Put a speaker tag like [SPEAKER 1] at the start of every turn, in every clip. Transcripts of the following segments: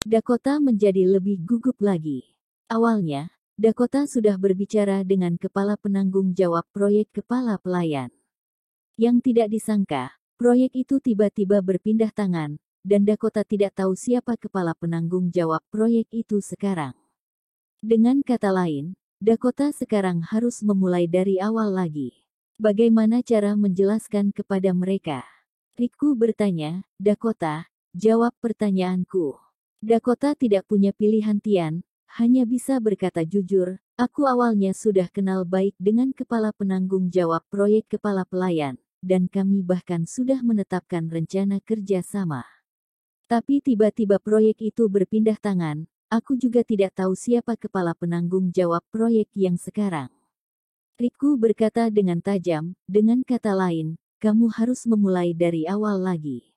[SPEAKER 1] Dakota menjadi lebih gugup lagi. Awalnya, Dakota sudah berbicara dengan kepala penanggung jawab proyek kepala pelayan. Yang tidak disangka, proyek itu tiba-tiba berpindah tangan, dan Dakota tidak tahu siapa kepala penanggung jawab proyek itu sekarang. Dengan kata lain, Dakota sekarang harus memulai dari awal lagi. Bagaimana cara menjelaskan kepada mereka? Riku bertanya, Dakota, jawab pertanyaanku. Dakota tidak punya pilihan Tian, hanya bisa berkata jujur, aku awalnya sudah kenal baik dengan kepala penanggung jawab proyek kepala pelayan, dan kami bahkan sudah menetapkan rencana kerja sama. Tapi tiba-tiba proyek itu berpindah tangan, aku juga tidak tahu siapa kepala penanggung jawab proyek yang sekarang. Riku berkata dengan tajam, dengan kata lain, kamu harus memulai dari awal lagi.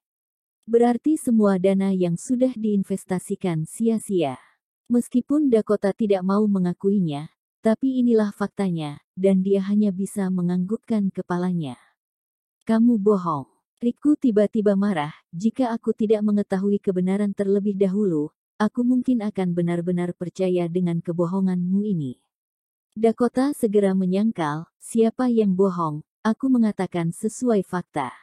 [SPEAKER 1] Berarti semua dana yang sudah diinvestasikan sia-sia. Meskipun Dakota tidak mau mengakuinya, tapi inilah faktanya, dan dia hanya bisa menganggukkan kepalanya. Kamu bohong. Riku tiba-tiba marah, jika aku tidak mengetahui kebenaran terlebih dahulu, aku mungkin akan benar-benar percaya dengan kebohonganmu ini. Dakota segera menyangkal, siapa yang bohong, aku mengatakan sesuai fakta.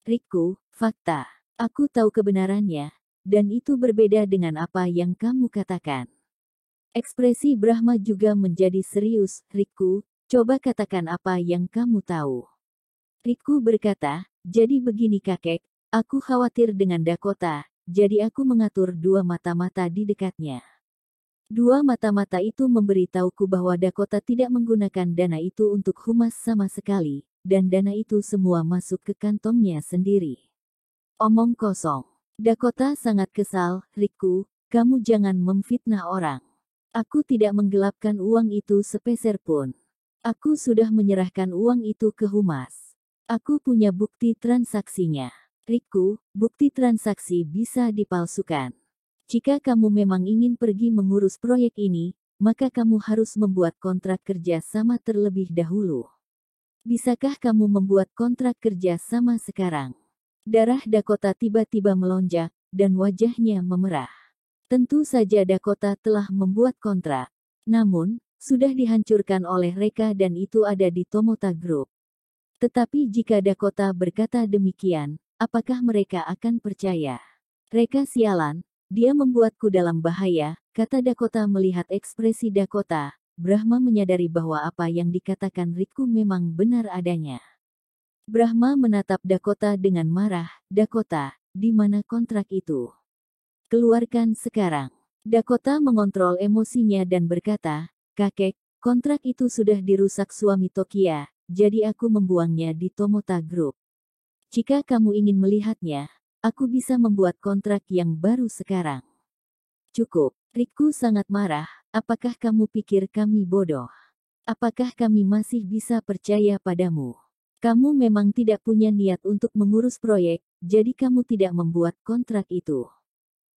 [SPEAKER 1] Riku, fakta. Aku tahu kebenarannya, dan itu berbeda dengan apa yang kamu katakan. Ekspresi Brahma juga menjadi serius, Riku, coba katakan apa yang kamu tahu. Riku berkata, jadi begini kakek, aku khawatir dengan Dakota, jadi aku mengatur dua mata-mata di dekatnya. Dua mata-mata itu memberitahuku bahwa Dakota tidak menggunakan dana itu untuk humas sama sekali, dan dana itu semua masuk ke kantongnya sendiri. Omong kosong. Dakota sangat kesal, Riku, kamu jangan memfitnah orang. Aku tidak menggelapkan uang itu sepeser pun. Aku sudah menyerahkan uang itu ke humas. Aku punya bukti transaksinya. Riku, bukti transaksi bisa dipalsukan. Jika kamu memang ingin pergi mengurus proyek ini, maka kamu harus membuat kontrak kerja sama terlebih dahulu. Bisakah kamu membuat kontrak kerja sama sekarang? Darah Dakota tiba-tiba melonjak, dan wajahnya memerah. Tentu saja Dakota telah membuat kontrak. Namun, sudah dihancurkan oleh Reka dan itu ada di Tomota Group. Tetapi jika Dakota berkata demikian, apakah mereka akan percaya? Reka sialan. Dia membuatku dalam bahaya, kata Dakota melihat ekspresi Dakota. Brahma menyadari bahwa apa yang dikatakan Riku memang benar adanya. Brahma menatap Dakota dengan marah, Dakota, di mana kontrak itu? Keluarkan sekarang. Dakota mengontrol emosinya dan berkata, kakek, kontrak itu sudah dirusak suami Tokia, jadi aku membuangnya di Tomota Group. Jika kamu ingin melihatnya, aku bisa membuat kontrak yang baru sekarang. Cukup. Riku sangat marah, apakah kamu pikir kami bodoh? Apakah kami masih bisa percaya padamu? Kamu memang tidak punya niat untuk mengurus proyek, jadi kamu tidak membuat kontrak itu.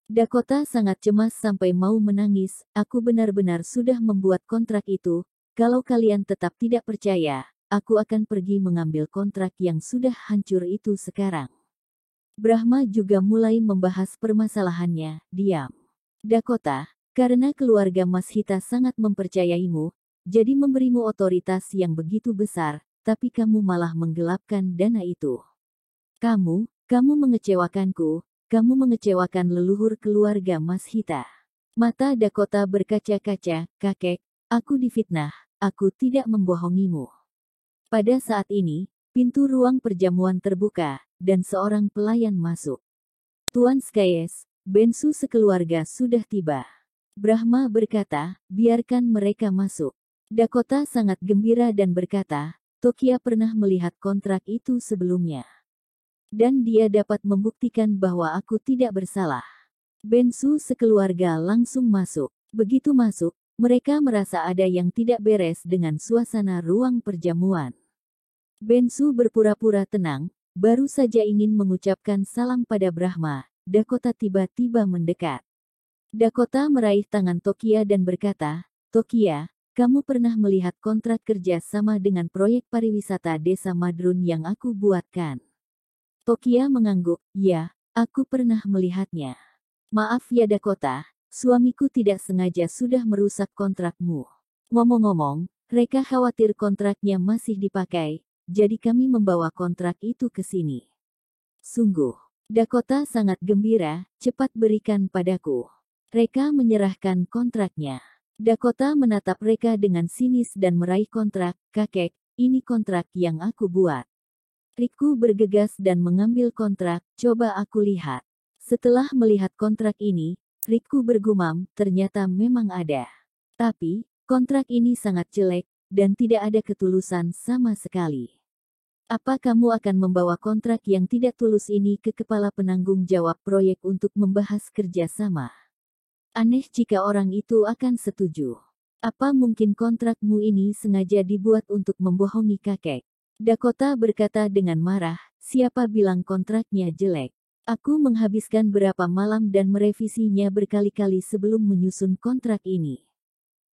[SPEAKER 1] Dakota sangat cemas sampai mau menangis, aku benar-benar sudah membuat kontrak itu, kalau kalian tetap tidak percaya, aku akan pergi mengambil kontrak yang sudah hancur itu sekarang. Brahma juga mulai membahas permasalahannya, diam. Dakota, karena keluarga Mashita sangat mempercayaimu, jadi memberimu otoritas yang begitu besar, tapi kamu malah menggelapkan dana itu. Kamu mengecewakanku, kamu mengecewakan leluhur keluarga Mashita. Mata Dakota berkaca-kaca, kakek, aku difitnah, aku tidak membohongimu. Pada saat ini, pintu ruang perjamuan terbuka, dan seorang pelayan masuk. Tuan Skyes, Bensu sekeluarga sudah tiba. Brahma berkata, biarkan mereka masuk. Dakota sangat gembira dan berkata, Tokia pernah melihat kontrak itu sebelumnya. Dan dia dapat membuktikan bahwa aku tidak bersalah. Bensu sekeluarga langsung masuk. Begitu masuk, mereka merasa ada yang tidak beres dengan suasana ruang perjamuan. Bensu berpura-pura tenang, baru saja ingin mengucapkan salam pada Brahma, Dakota tiba-tiba mendekat. Dakota meraih tangan Tokia dan berkata, Tokia, kamu pernah melihat kontrak kerja sama dengan proyek pariwisata desa Madrun yang aku buatkan? Tokia mengangguk, ya, aku pernah melihatnya. Maaf ya Dakota, suamiku tidak sengaja sudah merusak kontrakmu. Ngomong-ngomong, mereka khawatir kontraknya masih dipakai, jadi kami membawa kontrak itu ke sini. Sungguh, Dakota sangat gembira, cepat berikan padaku. Mereka menyerahkan kontraknya. Dakota menatap mereka dengan sinis dan meraih kontrak. Kakek, ini kontrak yang aku buat. Riku bergegas dan mengambil kontrak, coba aku lihat. Setelah melihat kontrak ini, Riku bergumam, ternyata memang ada. Tapi, kontrak ini sangat jelek, dan tidak ada ketulusan sama sekali. Apa kamu akan membawa kontrak yang tidak tulus ini ke kepala penanggung jawab proyek untuk membahas kerjasama? Aneh jika orang itu akan setuju. Apa mungkin kontrakmu ini sengaja dibuat untuk membohongi kakek? Dakota berkata dengan marah, siapa bilang kontraknya jelek? Aku menghabiskan berapa malam dan merevisinya berkali-kali sebelum menyusun kontrak ini.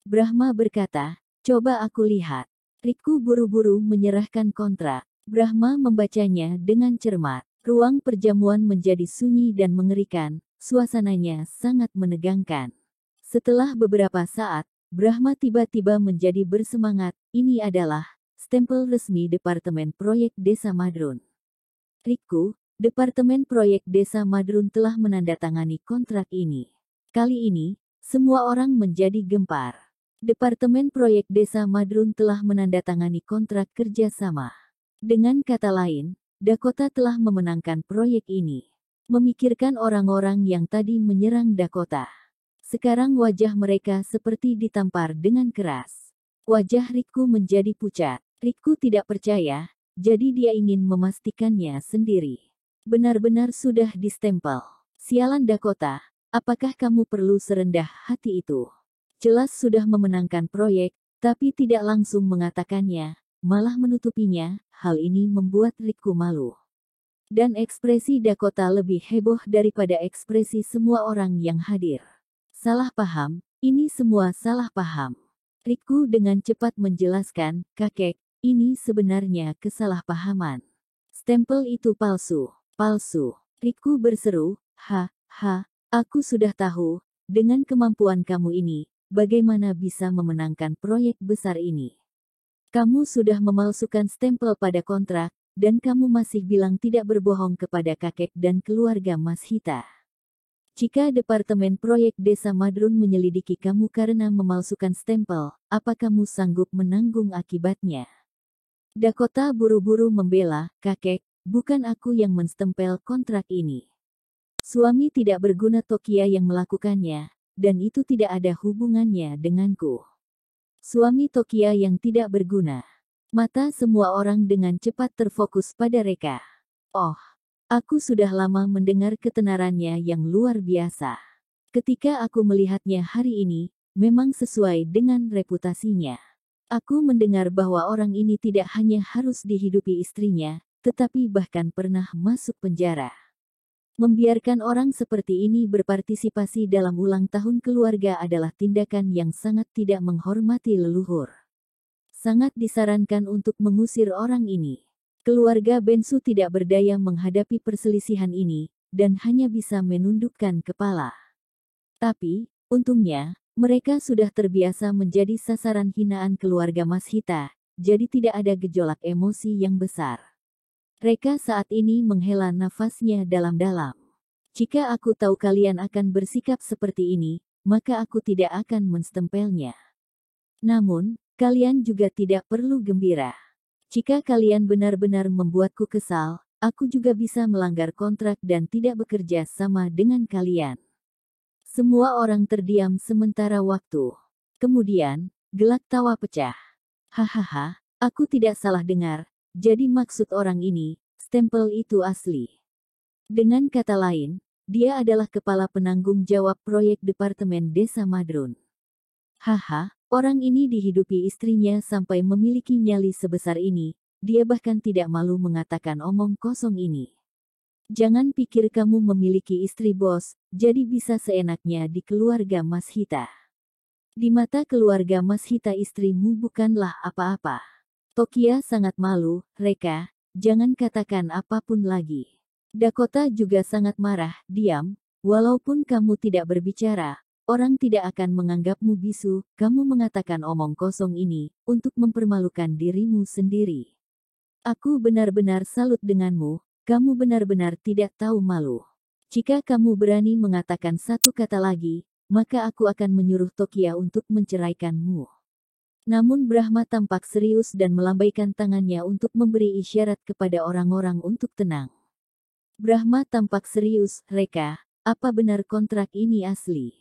[SPEAKER 1] Brahma berkata, coba aku lihat. Riku buru-buru menyerahkan kontrak. Brahma membacanya dengan cermat. Ruang perjamuan menjadi sunyi dan mengerikan, suasananya sangat menegangkan. Setelah beberapa saat, Brahma tiba-tiba menjadi bersemangat, ini adalah stempel resmi Departemen Proyek Desa Madrun. Riku, Departemen Proyek Desa Madrun telah menandatangani kontrak ini. Kali ini, semua orang menjadi gempar. Departemen Proyek Desa Madrun telah menandatangani kontrak kerjasama. Dengan kata lain, Dakota telah memenangkan proyek ini. Memikirkan orang-orang yang tadi menyerang Dakota. Sekarang wajah mereka seperti ditampar dengan keras. Wajah Riku menjadi pucat. Riku tidak percaya, jadi dia ingin memastikannya sendiri. Benar-benar sudah distempel. Sialan Dakota, apakah kamu perlu serendah hati itu? Jelas sudah memenangkan proyek, tapi tidak langsung mengatakannya, malah menutupinya. Hal ini membuat Riku malu. Dan ekspresi Dakota lebih heboh daripada ekspresi semua orang yang hadir. Salah paham, ini semua salah paham. Riku dengan cepat menjelaskan, kakek, ini sebenarnya kesalahpahaman. Stempel itu palsu, palsu. Riku berseru, aku sudah tahu, dengan kemampuan kamu ini, bagaimana bisa memenangkan proyek besar ini. Kamu sudah memalsukan stempel pada kontrak, dan kamu masih bilang tidak berbohong kepada kakek dan keluarga Mas Hita. Jika Departemen Proyek Desa Madrun menyelidiki kamu karena memalsukan stempel, apa kamu sanggup menanggung akibatnya? Dakota buru-buru membela, kakek, bukan aku yang menstempel kontrak ini. Suami tidak berguna Tokia yang melakukannya, dan itu tidak ada hubungannya denganku. Suami Tokia yang tidak berguna. Mata semua orang dengan cepat terfokus pada Reka. Oh, aku sudah lama mendengar ketenarannya yang luar biasa. Ketika aku melihatnya hari ini, memang sesuai dengan reputasinya. Aku mendengar bahwa orang ini tidak hanya harus dihidupi istrinya, tetapi bahkan pernah masuk penjara. Membiarkan orang seperti ini berpartisipasi dalam ulang tahun keluarga adalah tindakan yang sangat tidak menghormati leluhur. Sangat disarankan untuk mengusir orang ini. Keluarga Bensu tidak berdaya menghadapi perselisihan ini, dan hanya bisa menundukkan kepala. Tapi, untungnya, mereka sudah terbiasa menjadi sasaran hinaan keluarga Mas Hita, jadi tidak ada gejolak emosi yang besar. Reka saat ini menghela nafasnya dalam-dalam. Jika aku tahu kalian akan bersikap seperti ini, maka aku tidak akan menstempelnya. Namun, kalian juga tidak perlu gembira. Jika kalian benar-benar membuatku kesal, aku juga bisa melanggar kontrak dan tidak bekerja sama dengan kalian. Semua orang terdiam sementara waktu. Kemudian, gelak tawa pecah. Hahaha, aku tidak salah dengar. Jadi maksud orang ini, stempel itu asli. Dengan kata lain, dia adalah kepala penanggung jawab proyek Departemen Desa Madrun. Orang ini dihidupi istrinya sampai memiliki nyali sebesar ini, dia bahkan tidak malu mengatakan omong kosong ini. Jangan pikir kamu memiliki istri bos, jadi bisa seenaknya di keluarga Mas Hita. Di mata keluarga Mas Hita istrimu bukanlah apa-apa. Tokia sangat malu, Reka, jangan katakan apapun lagi. Dakota juga sangat marah, diam, Walaupun kamu tidak berbicara, orang tidak akan menganggapmu bisu. Kamu mengatakan omong kosong ini untuk mempermalukan dirimu sendiri. Aku benar-benar salut denganmu. Kamu benar-benar tidak tahu malu. Jika kamu berani mengatakan satu kata lagi, maka aku akan menyuruh Tokia untuk menceraikanmu. Namun Brahma tampak serius dan melambaikan tangannya untuk memberi isyarat kepada orang-orang untuk tenang. Brahma tampak serius, Reka, apa benar kontrak ini asli?